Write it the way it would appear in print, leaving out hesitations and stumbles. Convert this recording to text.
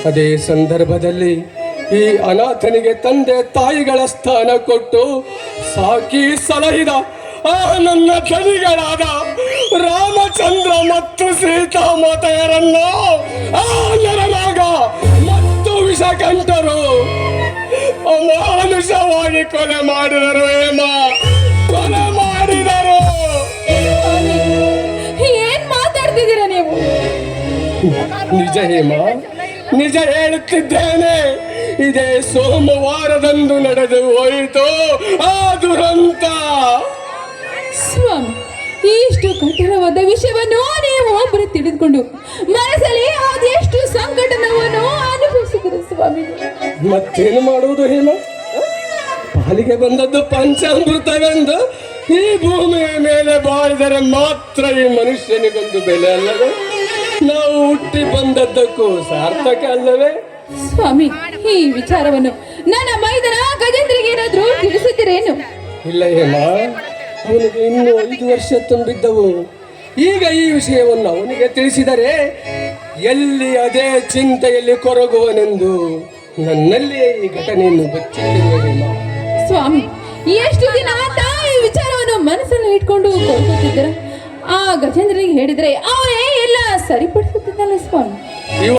ಅದೇ ಸಂದರ್ಭದಲ್ಲಿ ಈ ಅನಾಥನಿಗೆ ತಂದೆ ತಾಯಿಗಳ ಸ್ಥಾನ ಕೊಟ್ಟು ಸಾಕಿ ಸಲಹಿದ ಆ ನನ್ನ ಧನಿಗಳಾದ ರಾಮಚಂದ್ರ ಮತ್ತು ಸೀತಾಮಾತೆಯರನ್ನು ಆ ನರನಾಗ ಮತ್ತು ವಿಷಕಂಠರು ಅಮಾನುಷವಾಗಿ ಕೊಲೆ ಮಾಡಿದರು. ಹೇಮ, ಕೊಲೆ ಮಾಡಿದರು. ಏನ್ ಮಾತಾಡ್ತಿದ್ದೀರಾ ನೀವು? ನಿಜ ಹೇಮ, ನಿಜ ಹೇಳುತ್ತಿದ್ದೇನೆ. ಇದೇ ಸೋಮವಾರದಂದು ನಡೆದು ಹೋಯಿತು ಆ ದುರಂತ. ಸ್ವಾಮಿ, ಇಷ್ಟು ಕಠಿಣವಾದ ವಿಷಯವನ್ನು ನೀವು ಒಬ್ಬರು ತಿಳಿದುಕೊಂಡು ಮನಸ್ಸಲ್ಲಿ ಅದೆಷ್ಟು ಸಂಕಟವನ್ನು ಅನುಭವಿಸಿದರು ಸ್ವಾಮಿ. ಮತ್ತೇನು ಮಾಡುವುದು ಹೇಮ? ಪಾಲಿಗೆ ಬಂದದ್ದು ಪಂಚಾಮೃತವೆಂದು ಈ ಭೂಮಿಯ ಮೇಲೆ ಬಾಳಿದರೆ ಮಾತ್ರ ಈ ಮನುಷ್ಯನಿಗೊಂದು ಬೆಲೆ ಅಲ್ಲವೇ? ನಾವು ಹುಟ್ಟಿ ಬಂದದ್ದಕ್ಕೂ ಸಾರ್ಥಕ ಅಲ್ಲವೇ? ಸ್ವಾಮಿ, ಈ ವಿಚಾರವನ್ನು ನನ್ನ ಮೈದನ ಗಜೇಂದ್ರಿಗೆ ಏನಾದ್ರೂ ತಿಳಿಸಿದ್ದೀರೇನು? ಇಲ್ಲ ಹೇಮ, ಅವನಿಗೆ ಇನ್ನೂ 5 ವರ್ಷ ತುಂಬಿದ್ದವು. ಈಗ ಈ ವಿಷಯವನ್ನು ಅವನಿಗೆ ತಿಳಿಸಿದರೆ ಎಲ್ಲಿ ಅದೇ ಚಿಂತೆಯಲ್ಲಿ ಕೊರಗುವನೆಂದು ನನ್ನಲ್ಲಿಯೇ ಈ ಘಟನೆಯನ್ನು ಬಚ್ಚಿಟ್ಟಿರುವ ಹೇಮ. ಸ್ವಾಮಿ, ಎಷ್ಟು ದಿನ ಅಂತ ಈ ವಿಚಾರವನ್ನು ಮನಸ್ಸನ್ನು ಇಟ್ಕೊಂಡು ಕೊರಗುತ್ತಿದ್ದೀರ? ಆ ಗಜೇಂದ್ರಿಗೆ ಹೇಳಿದ್ರೆ ಅವನೇ ಎಲ್ಲ ಸರಿಪಡಿಸುತ್ತಿದ್ದಲ್ಲ ಸ್ವಾಮಿ.